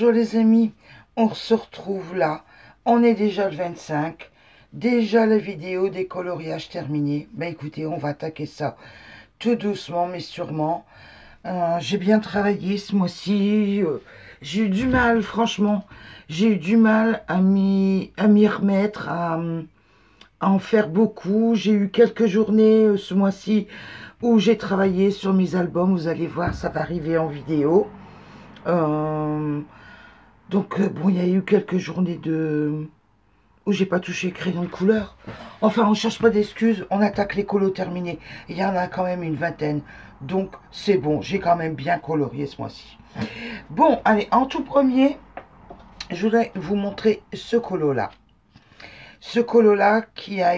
Bonjour les amis, on se retrouve là, on est déjà le 25, déjà la vidéo des coloriages terminée. Ben écoutez, on va attaquer ça tout doucement mais sûrement. J'ai bien travaillé ce mois-ci, j'ai eu du mal franchement, j'ai eu du mal à m'y remettre, à en faire beaucoup. J'ai eu quelques journées ce mois-ci où j'ai travaillé sur mes albums, vous allez voir, ça va arriver en vidéo. Donc bon, il y a eu quelques journées où j'ai pas touché crayon de couleur. Enfin, on cherche pas d'excuses, on attaque les colos terminés. Il y en a quand même une vingtaine. Donc c'est bon, j'ai quand même bien colorié ce mois-ci. Bon, allez, en tout premier, je voudrais vous montrer ce colo-là. Ce colo-là qui a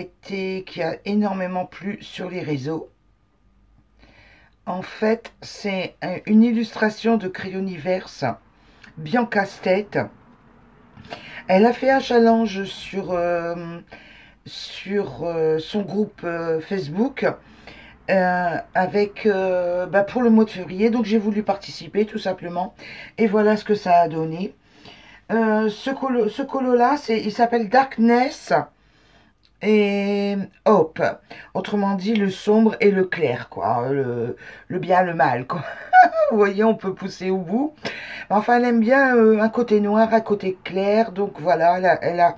énormément plu sur les réseaux. En fait, c'est une illustration de Crayoniverse, Bianca State. Elle a fait un challenge sur son groupe Facebook avec pour le mois de février. Donc j'ai voulu participer tout simplement. Et voilà ce que ça a donné. Ce colo-là, il s'appelle Darkness et Hope. Autrement dit, le sombre et le clair, quoi. Le bien, le mal, quoi. Vous voyez, on peut pousser au bout. Enfin, elle aime bien un côté noir, un côté clair. Donc voilà, elle a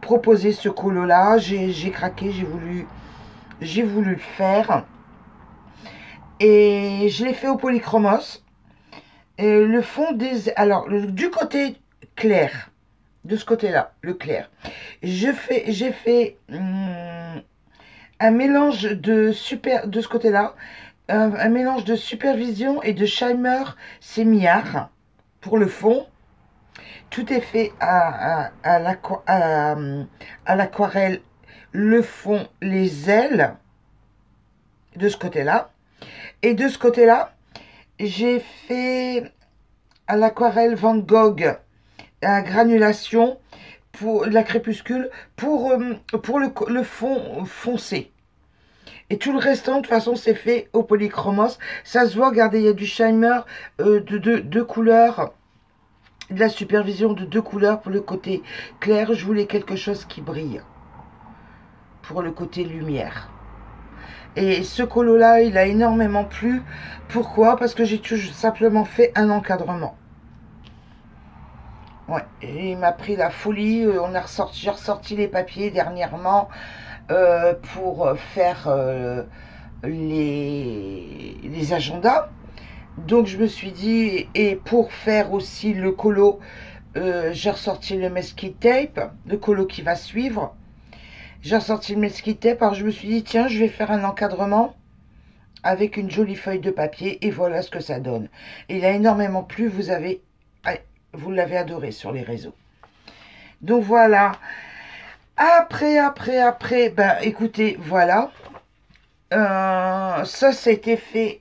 proposé ce colo-là. J'ai craqué, j'ai voulu le faire. Et je l'ai fait au polychromos. Et le fond des... Alors, du côté clair, de ce côté-là, le clair, j'ai fait un mélange de ce côté-là, un mélange de supervision et de Shimer Semiar pour le fond. Tout est fait à l'aquarelle, le fond, les ailes, de ce côté-là. Et de ce côté-là, j'ai fait à l'aquarelle Van Gogh, à granulation, pour la crépuscule, pour le fond foncé. Et tout le restant, de toute façon, c'est fait au polychromos. Ça se voit, regardez, il y a du Shimer de deux couleurs, de la supervision de deux couleurs pour le côté clair. Je voulais quelque chose qui brille pour le côté lumière. Et ce colo-là, il a énormément plu. Pourquoi? Parce que j'ai tout simplement fait un encadrement. Ouais, et il m'a pris la folie. J'ai ressorti les papiers dernièrement pour faire les agendas. Donc je me suis dit, et pour faire aussi le colo, j'ai ressorti le mesquite tape, le colo qui va suivre. J'ai ressorti le mesquite tape, alors je me suis dit, tiens, je vais faire un encadrement avec une jolie feuille de papier, et voilà ce que ça donne. Et il a énormément plu, vous l'avez adoré sur les réseaux. Donc voilà. Après, ben écoutez, voilà. Ça, c'était fait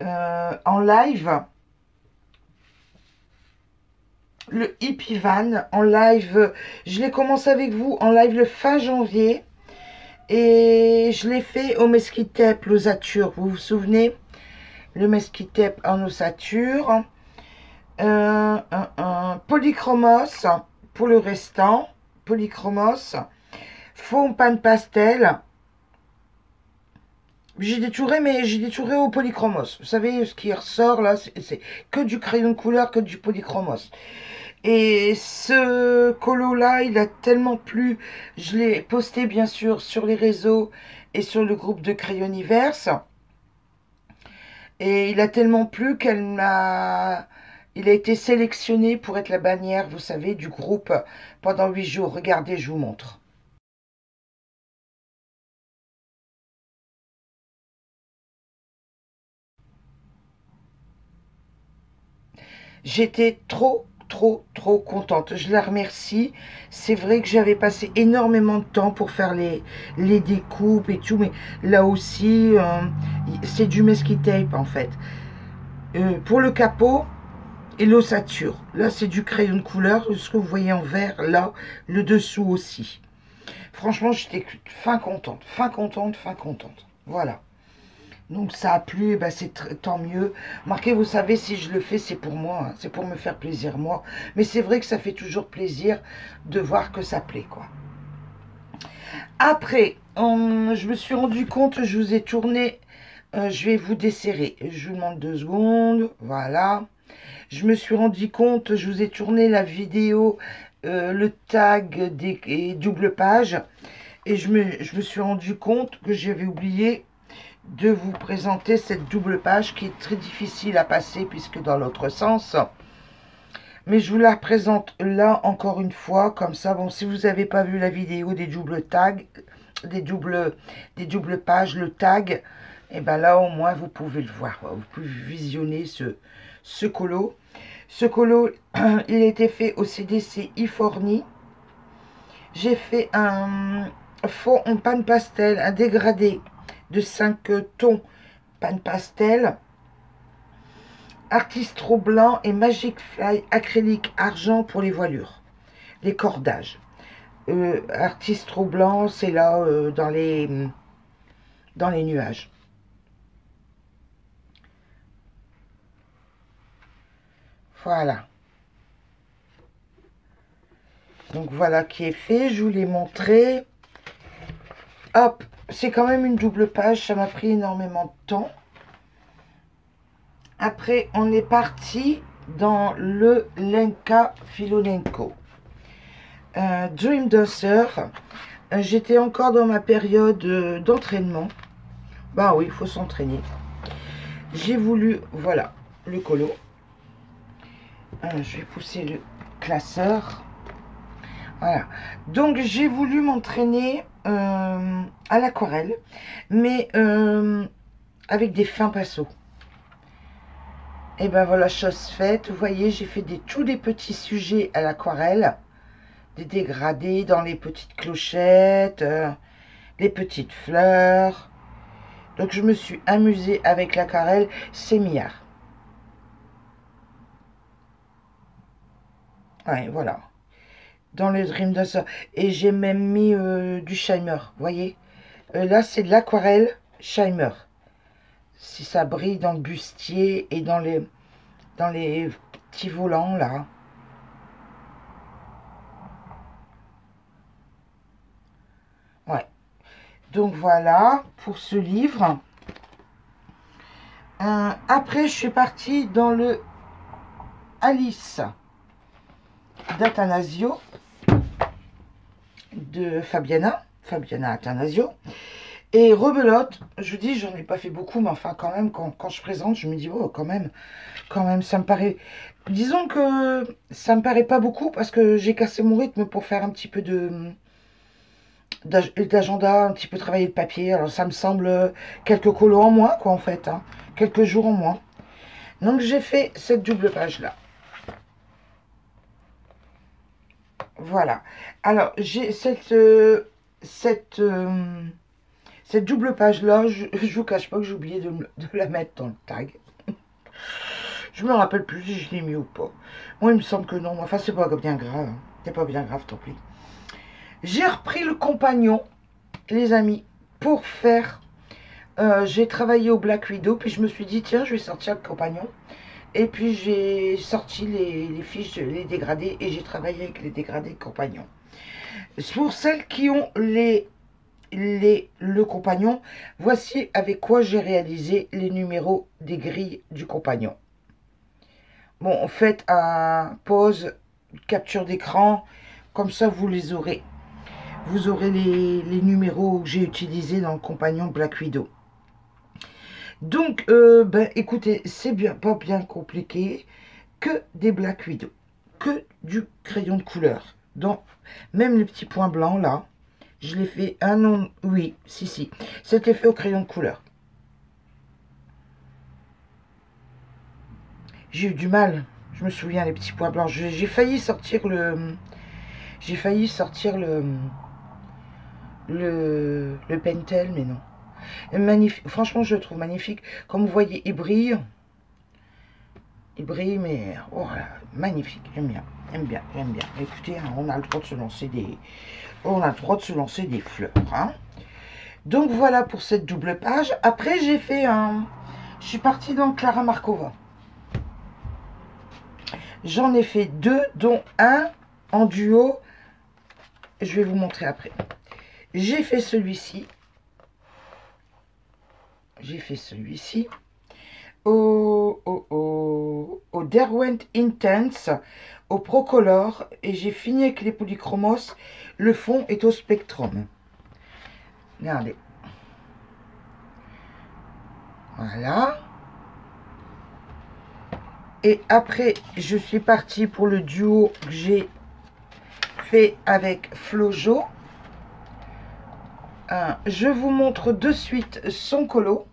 en live. Le Hippie Van en live. Je l'ai commencé avec vous en live le fin janvier. Et je l'ai fait au mesquite tape, l'ossature. Vous vous souvenez? Le mesquite tape en ossature. Polychromos pour le restant. Polychromos. Fond pan pastel. J'ai détouré, mais j'ai détouré au polychromos. Vous savez, ce qui ressort là, c'est que du crayon de couleur, que du polychromos. Et ce colo-là, il a tellement plu. Je l'ai posté, bien sûr, sur les réseaux et sur le groupe de Crayoniverse. Et il a tellement plu il a été sélectionné pour être la bannière, vous savez, du groupe pendant 8 jours. Regardez, je vous montre. J'étais trop contente. Je la remercie. C'est vrai que j'avais passé énormément de temps pour faire les découpes et tout, mais là aussi, c'est du mesquite tape en fait. Pour le capot et l'ossature, là c'est du crayon de couleur, ce que vous voyez en vert, là, le dessous aussi. Franchement, j'étais fin contente. Voilà. Donc ça a plu, et ben c'est tant mieux. Marquez, vous savez, si je le fais, c'est pour moi, hein, c'est pour me faire plaisir moi. Mais c'est vrai que ça fait toujours plaisir de voir que ça plaît, quoi. Après, je me suis rendu compte, je vous ai tourné, je vais vous desserrer. Je vous demande 2 secondes, voilà. Je me suis rendu compte, je vous ai tourné la vidéo, le tag des double pages. Et je me suis rendu compte que j'avais oublié de vous présenter cette double page qui est très difficile à passer puisque dans l'autre sens. Mais je vous la présente là encore une fois, comme ça. Bon, si vous n'avez pas vu la vidéo des doubles tags, des doubles pages, le tag, et ben là au moins vous pouvez le voir. Vous pouvez visionner ce colo. Ce colo, il a été fait au CDC Iforni. J'ai fait un fond en panne pastel, un dégradé de 5 tons panne pastel, Artistro blanc et Magic Fly acrylique argent pour les voilures, les cordages. Artistro blanc, c'est là dans les nuages. Voilà. Donc voilà qui est fait, je vous l'ai montré. Hop, c'est quand même une double page, ça m'a pris énormément de temps. Après, on est parti dans le Lenka Filonenko. Dream Dancer. J'étais encore dans ma période d'entraînement. Bah oui, il faut s'entraîner. J'ai voulu, voilà, le colo. Je vais pousser le classeur. Voilà. Donc, j'ai voulu m'entraîner à l'aquarelle, mais avec des fins pinceaux. Et ben voilà, chose faite. Vous voyez, j'ai fait tous des petits sujets à l'aquarelle, des dégradés dans les petites clochettes, les petites fleurs. Donc je me suis amusée avec l'aquarelle, c'est Millard. Ouais, voilà. Dans le Dream Dancer. Et j'ai même mis du Shimer, vous voyez. Là, c'est de l'aquarelle Shimer. Si ça brille dans le bustier et dans les petits volants là. Ouais. Donc voilà pour ce livre. Après, je suis partie dans le Alice d'Attanasio de Fabiana Attanasio. Et rebelote, je vous dis, j'en ai pas fait beaucoup, mais enfin quand même, quand je présente, je me dis, oh quand même, ça me paraît, disons que ça me paraît pas beaucoup, parce que j'ai cassé mon rythme pour faire un petit peu d'agenda, un petit peu travailler le papier, alors ça me semble quelques colos en moins, quoi, en fait, hein, quelques jours en moins. Donc j'ai fait cette double page là. Voilà. Alors j'ai cette double page là, je vous cache pas que j'ai oublié de la mettre dans le tag. Je me rappelle plus si je l'ai mis ou pas. Moi il me semble que non, enfin c'est pas bien grave, hein. C'est pas bien grave, tant pis. J'ai repris le compagnon, les amis, pour faire, j'ai travaillé au Black Widow, puis je me suis dit tiens je vais sortir le compagnon. Et puis j'ai sorti les fiches, les dégradés, et j'ai travaillé avec les dégradés compagnons. Pour celles qui ont le compagnon, voici avec quoi j'ai réalisé les numéros des grilles du compagnon. Bon, faites un pause, capture d'écran, comme ça vous les aurez. Vous aurez les numéros que j'ai utilisés dans le compagnon Black Widow. Donc, ben, écoutez, c'est pas bien compliqué, que des Black Widow, que du crayon de couleur. Donc, même les petits points blancs, là, je l'ai fait, ah non, oui, si, c'était fait au crayon de couleur. J'ai eu du mal, je me souviens, les petits points blancs, j'ai failli sortir le pentel, mais non. Magnifique, franchement je le trouve magnifique. Comme vous voyez, il brille, mais oh, magnifique. J'aime bien. Écoutez, hein, on a le droit de se lancer des fleurs, hein. Donc voilà pour cette double page. Après j'ai fait un... Je suis partie dans Clara Markova. J'en ai fait 2, dont un en duo. Je vais vous montrer après. J'ai fait celui-ci. J'ai fait celui-ci. Au Derwent Intense, au Procolor. Et j'ai fini avec les polychromos. Le fond est au Spectrum. Regardez. Voilà. Et après, je suis partie pour le duo que j'ai fait avec Flojo. Je vous montre de suite son colo.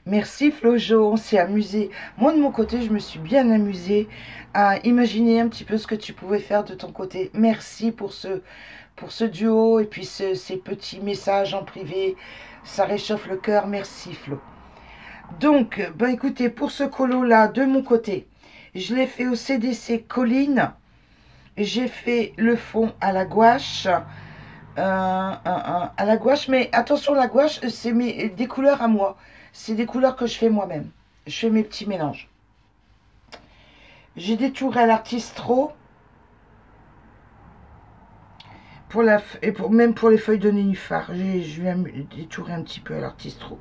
Merci Flojo, on s'est amusé. Moi de mon côté, je me suis bien amusée à imaginer un petit peu ce que tu pouvais faire de ton côté. Merci pour ce duo et puis ces petits messages en privé. Ça réchauffe le cœur. Merci Flo. Donc, ben écoutez, pour ce colo là, de mon côté, je l'ai fait au CDC Colline. J'ai fait le fond à la gouache. À la gouache, mais attention, la gouache, c'est des couleurs à moi. C'est des couleurs que je fais moi-même. Je fais mes petits mélanges. J'ai détouré à l'artistro. Même pour les feuilles de nénuphar. Je viens détourer un petit peu à l'artistro.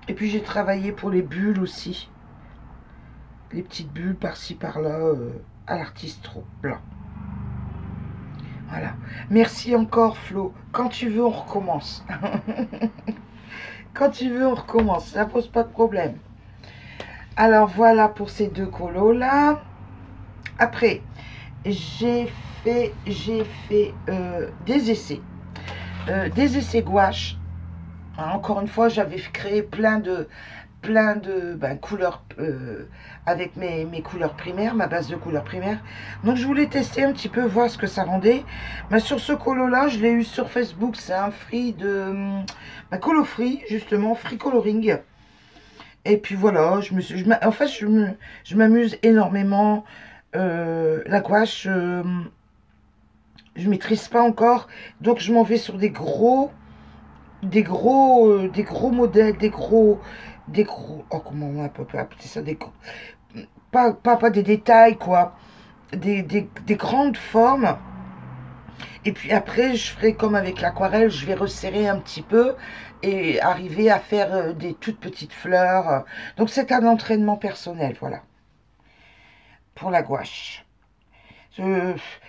Et puis j'ai travaillé pour les bulles aussi. Les petites bulles par-ci par-là à l'artistro blanc. Voilà. Merci encore Flo. Quand tu veux, on recommence. Quand tu veux, on recommence. Ça pose pas de problème. Alors voilà pour ces deux colos là. Après, j'ai fait des essais. Des essais gouache. Encore une fois, j'avais créé plein de couleurs avec mes couleurs primaires, ma base de couleurs primaires. Donc je voulais tester un petit peu, voir ce que ça rendait. Mais sur ce colo là, je l'ai eu sur Facebook, c'est un free de colo free, justement, free coloring. Et puis voilà, en fait je m'amuse énormément. La gouache, je maîtrise pas encore, donc je m'en vais sur des gros modèles, oh, comment on peut appeler ça, pas des détails, quoi, des grandes formes. Et puis après, je ferai comme avec l'aquarelle, je vais resserrer un petit peu et arriver à faire des toutes petites fleurs. Donc c'est un entraînement personnel, voilà, pour la gouache.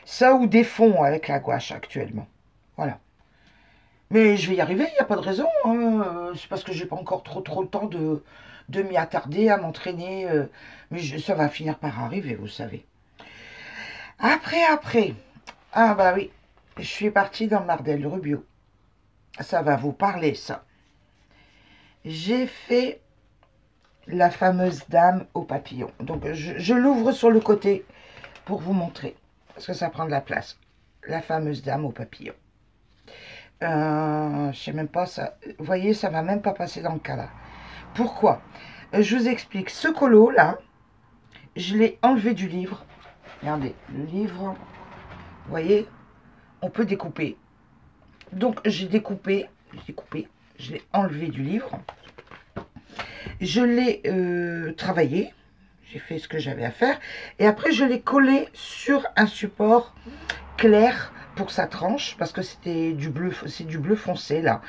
Ça ou des fonds avec la gouache actuellement, voilà. Mais je vais y arriver, il n'y a pas de raison. Hein. C'est parce que j'ai pas encore trop le temps de m'y attarder, à m'entraîner. Mais ça va finir par arriver, vous savez. Après. Ah bah oui, je suis partie dans Mardel Rubio. Ça va vous parler, ça. J'ai fait la fameuse dame au papillon. Donc je l'ouvre sur le côté pour vous montrer. Parce que ça prend de la place. La fameuse dame au papillon. Je sais même pas, ça, vous voyez, ça va même pas passer dans le cas là. Pourquoi? Je vous explique. Ce colo là, je l'ai enlevé du livre. Regardez, le livre, vous voyez, on peut découper. Donc j'ai découpé, je l'ai enlevé du livre. Je l'ai travaillé, j'ai fait ce que j'avais à faire. Et après, je l'ai collé sur un support clair pour sa tranche, parce que c'était du bleu, c'est du bleu foncé là.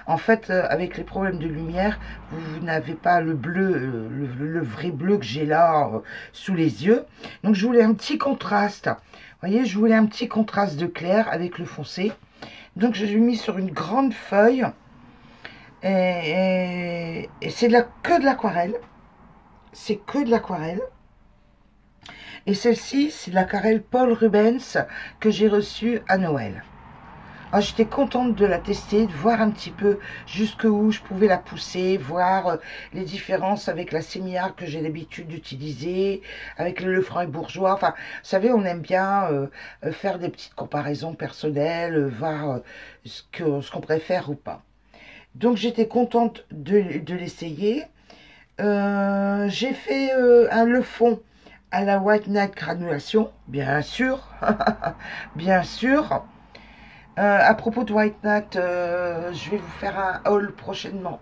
En fait, avec les problèmes de lumière, vous n'avez pas le bleu, le vrai bleu que j'ai là sous les yeux. Donc je voulais un petit contraste. Vous voyez, je voulais un petit contraste de clair avec le foncé. Donc je l'ai mis sur une grande feuille. Et c'est que de l'aquarelle. C'est que de l'aquarelle. Et celle-ci, c'est l'aquarelle Paul Rubens que j'ai reçue à Noël. Alors, j'étais contente de la tester, de voir un petit peu jusqu'où je pouvais la pousser, voir les différences avec la sémillard que j'ai l'habitude d'utiliser, avec le Lefranc et Bourgeois. Enfin, vous savez, on aime bien faire des petites comparaisons personnelles, voir ce qu'on préfère ou pas. Donc, j'étais contente de l'essayer. J'ai fait le fond à la White Night Granulation, bien sûr, bien sûr. À propos de White Night, je vais vous faire un haul prochainement.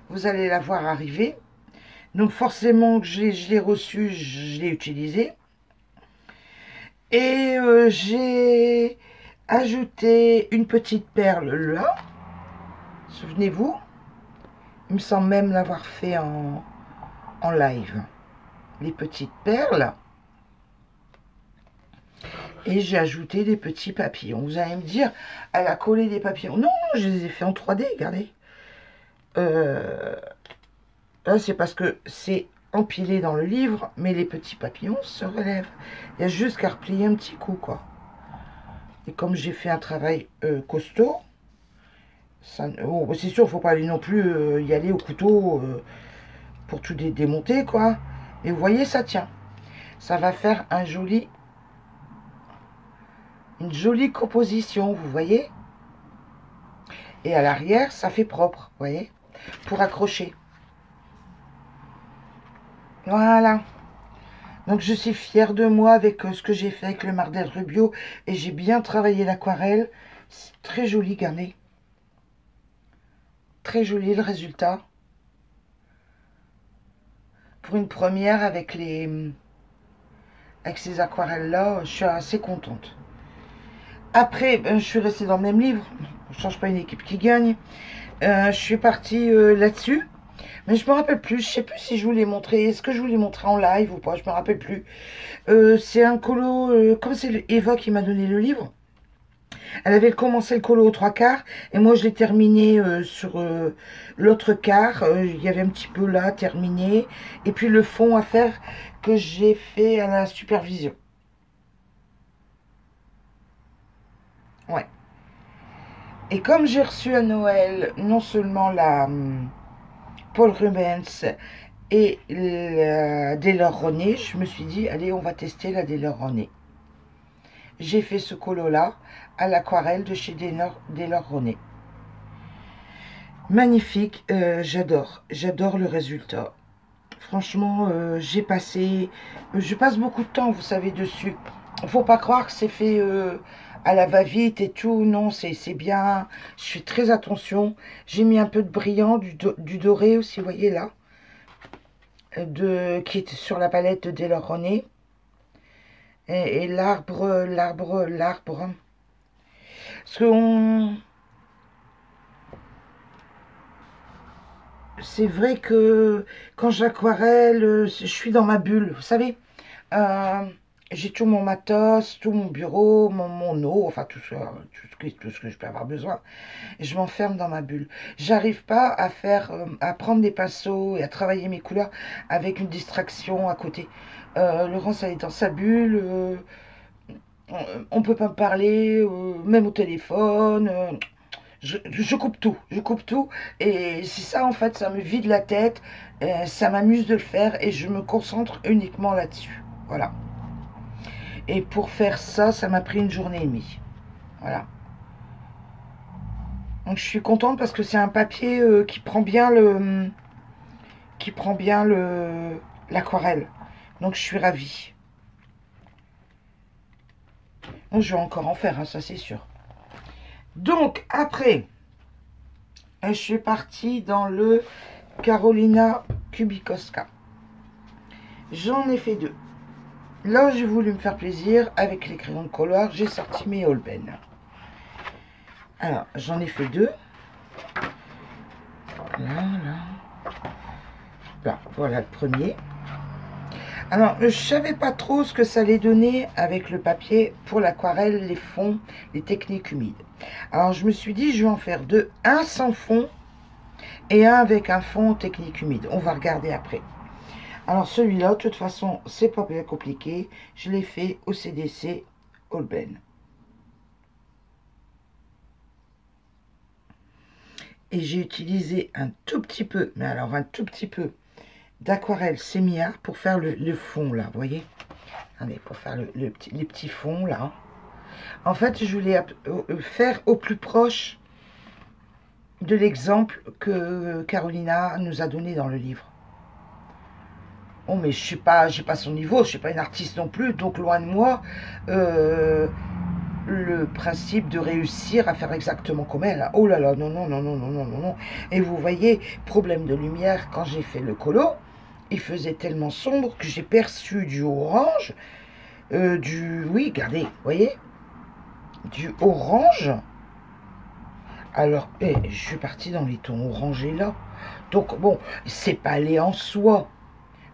Vous allez la voir arriver. Donc forcément, je l'ai reçu, je l'ai utilisé. Et j'ai ajouté une petite perle là. Souvenez-vous, il me semble même l'avoir fait en live. Les petites perles. Et j'ai ajouté des petits papillons. Vous allez me dire, elle a collé des papillons. Non, je les ai fait en 3D, regardez. Là, c'est parce que c'est empilé dans le livre, mais les petits papillons se relèvent. Il y a juste qu'à replier un petit coup, quoi. Et comme j'ai fait un travail costaud, oh, c'est sûr, il ne faut pas aller non plus y aller au couteau pour tout démonter, quoi. Et vous voyez, ça tient. Ça va faire une jolie composition, vous voyez. Et à l'arrière, ça fait propre, vous voyez, pour accrocher. Voilà. Donc je suis fière de moi avec ce que j'ai fait avec le Mardel Rubio. Et j'ai bien travaillé l'aquarelle. C'est très joli, regardez. Très joli le résultat. Pour une première avec ces aquarelles-là, je suis assez contente. Après, je suis restée dans le même livre. On ne change pas une équipe qui gagne. Je suis partie là-dessus. Mais je me rappelle plus. Je sais plus si je vous l'ai montré. Est-ce que je vous l'ai montré en live ou pas? Je me rappelle plus. C'est un colo. Comme c'est Eva qui m'a donné le livre. Elle avait commencé le colo aux 3/4. Et moi, je l'ai terminé sur l'autre quart. Il y avait un petit peu là, terminé. Et puis le fond à faire que j'ai fait à la supervision. Ouais. Et comme j'ai reçu à Noël non seulement la Paul Rubens et la Daylor-Rowney, je me suis dit, allez, on va tester la Daylor-Rowney. J'ai fait ce colo-là à l'aquarelle de chez Daylor-Rowney. Magnifique, j'adore le résultat. Franchement, je passe beaucoup de temps, vous savez, dessus. Faut pas croire que c'est fait à la va-vite et tout. Non, c'est bien. Je fais très attention. J'ai mis un peu de brillant, du doré aussi, vous voyez là. Qui est sur la palette de Daylor-Rowney. Et l'arbre. Parce que c'est vrai que quand j'aquarelle, je suis dans ma bulle, vous savez. J'ai tout mon matos, tout mon bureau, mon eau, enfin tout ce que je peux avoir besoin. Et je m'enferme dans ma bulle. J'arrive pas à prendre des pinceaux et à travailler mes couleurs avec une distraction à côté. Laurence, elle est dans sa bulle. On peut pas me parler, même au téléphone. Je coupe tout, et c'est ça en fait, ça me vide la tête, ça m'amuse de le faire et je me concentre uniquement là-dessus, voilà. Et pour faire ça, ça m'a pris 1 journée et demie, voilà. Donc je suis contente parce que c'est un papier qui prend bien l'aquarelle, donc je suis ravie. Donc je vais encore en faire, hein, ça c'est sûr. Donc, après, je suis partie dans le Carolina Kubikowska. J'en ai fait 2. Là, j'ai voulu me faire plaisir avec les crayons de couleur. J'ai sorti mes Holbein. Alors, j'en ai fait 2. Là, voilà le premier. Alors, je ne savais pas trop ce que ça allait donner avec le papier pour l'aquarelle, les fonds, les techniques humides. Alors, je me suis dit, je vais en faire 2. Un sans fond et un avec un fond technique humide. On va regarder après. Alors, celui-là, de toute façon, c'est pas bien compliqué. Je l'ai fait au CDC Holbein. Et j'ai utilisé un tout petit peu, mais alors un tout petit peu, d'aquarelle sémillard pour faire le fond là, vous voyez. Attendez, pour faire les petits fonds là. En fait, je voulais faire au plus proche de l'exemple que Carolina nous a donné dans le livre. Bon, mais j'ai pas son niveau, je suis pas une artiste non plus, donc loin de moi le principe de réussir à faire exactement comme elle. Oh là là, non, non, non, non, non, non, non, non. Et vous voyez, problème de lumière, quand j'ai fait le colo, il faisait tellement sombre que j'ai perçu du orange, oui, regardez, vous voyez, du orange. Alors, je suis partie dans les tons orangés là. Donc, bon, c'est pas laid en soi.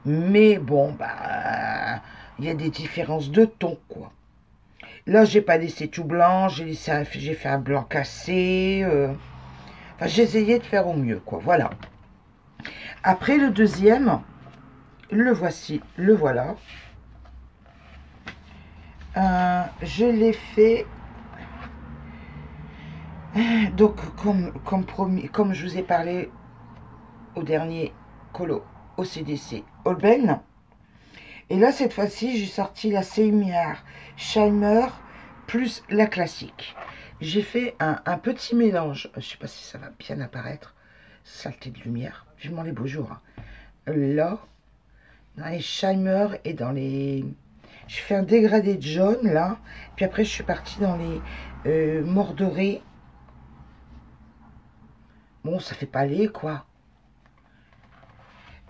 Mais bon, bah, il y a des différences de ton, quoi. Là, j'ai pas laissé tout blanc, j'ai fait un blanc cassé. Enfin, j'ai essayé de faire au mieux, quoi. Voilà. Après, le deuxième, le voici, le voilà. Je l'ai fait... Donc, comme promis, comme je vous ai parlé au dernier colo, au CDC Holbein. Et là, cette fois-ci, j'ai sorti la Seymour Shimer plus la classique. J'ai fait un petit mélange. Je ne sais pas si ça va bien apparaître. Saleté de lumière. Vivement les beaux jours. Là, dans les Shimer et dans les... Je fais un dégradé de jaune, là. Puis après, je suis partie dans les mordorés. Bon, ça fait pas laid, quoi.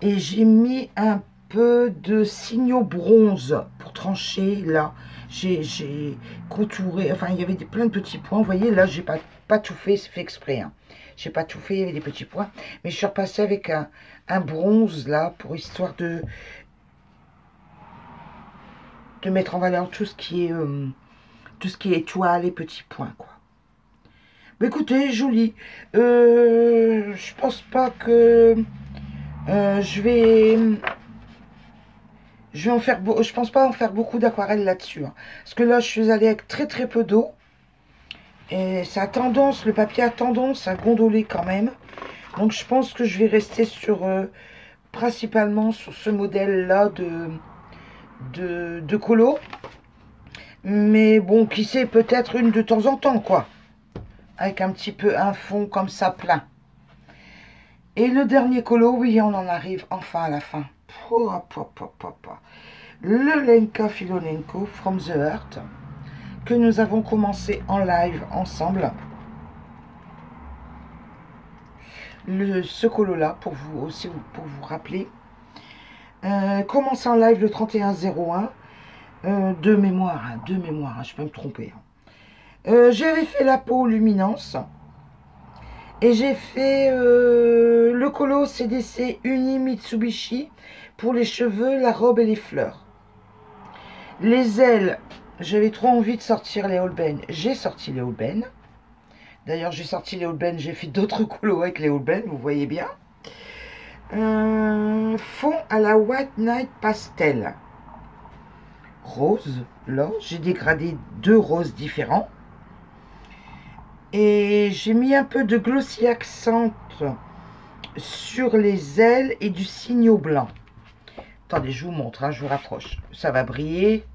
Et j'ai mis un peu de signaux bronze pour trancher, là. J'ai contouré, enfin, il y avait plein de petits points. Vous voyez, là, j'ai pas tout fait, c'est fait exprès. Hein. J'ai pas tout fait, il y avait des petits points. Mais je suis repassée avec un bronze, là, pour histoire de mettre en valeur tout ce qui est étoile et petits points, quoi. Mais écoutez, joli. Je pense pas que... je vais en faire... Je pense pas en faire beaucoup d'aquarelle là-dessus. Hein. Parce que là, je suis allée avec très très peu d'eau. Et ça a tendance, le papier a tendance à gondoler quand même. Donc je pense que je vais rester sur... principalement sur ce modèle-là de colo. Mais bon, qui sait, peut-être une de temps en temps, quoi. Avec un petit peu un fond comme ça plein. Et le dernier colo, oui, on en arrive enfin à la fin. Le Lenka Filonenko From the Heart, que nous avons commencé en live ensemble. Ce colo-là, pour vous aussi, pour vous rappeler. Commencé en live le 31-01. De mémoire, hein, je peux me tromper. J'avais fait la peau luminance. Et j'ai fait le colo CDC Uni Mitsubishi pour les cheveux, la robe et les fleurs. Les ailes, j'avais trop envie de sortir les Holbein. J'ai sorti les Holbein. D'ailleurs, j'ai sorti les Holbein, j'ai fait d'autres colos avec les Holbein, vous voyez bien. Fond à la White Night Pastel. Rose, là, j'ai dégradé 2 roses différents. Et j'ai mis un peu de glossy accent sur les ailes et du signaux blanc. Attendez, je vous montre, hein, je vous rapproche. Ça va briller.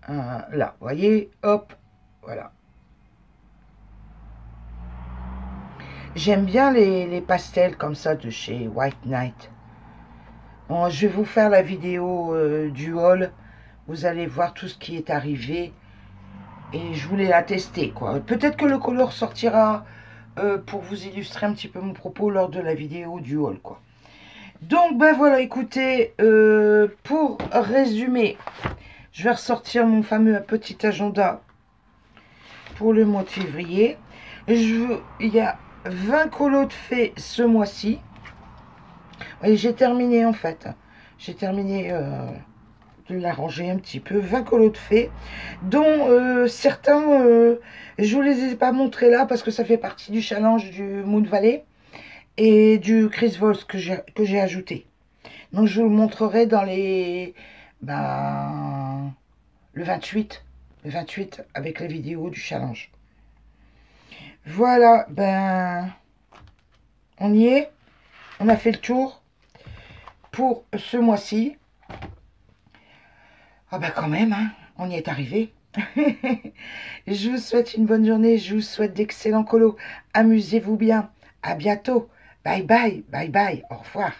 Là, vous voyez, hop, voilà. J'aime bien les pastels comme ça de chez White Night. Bon, je vais vous faire la vidéo du haul. Vous allez voir tout ce qui est arrivé. Et je voulais la tester, quoi. Peut-être que le color sortira pour vous illustrer un petit peu mon propos lors de la vidéo du haul, quoi. Donc, ben voilà, écoutez, pour résumer, je vais ressortir mon fameux petit agenda pour le mois de février. Il y a 20 colos de faits ce mois-ci. Et j'ai terminé, en fait. J'ai terminé... de l'arranger un petit peu, 20 colos de fées, dont certains, je vous les ai pas montrés là parce que ça fait partie du challenge du Moon Valley et du Chris Voss que j'ai ajouté. Donc je vous le montrerai dans les, le 28 avec la vidéo du challenge. Voilà, on y est, on a fait le tour pour ce mois-ci. Ah bah quand même, hein, on y est arrivé. Je vous souhaite une bonne journée, je vous souhaite d'excellents colos. Amusez-vous bien. À bientôt. Bye bye, bye bye, au revoir.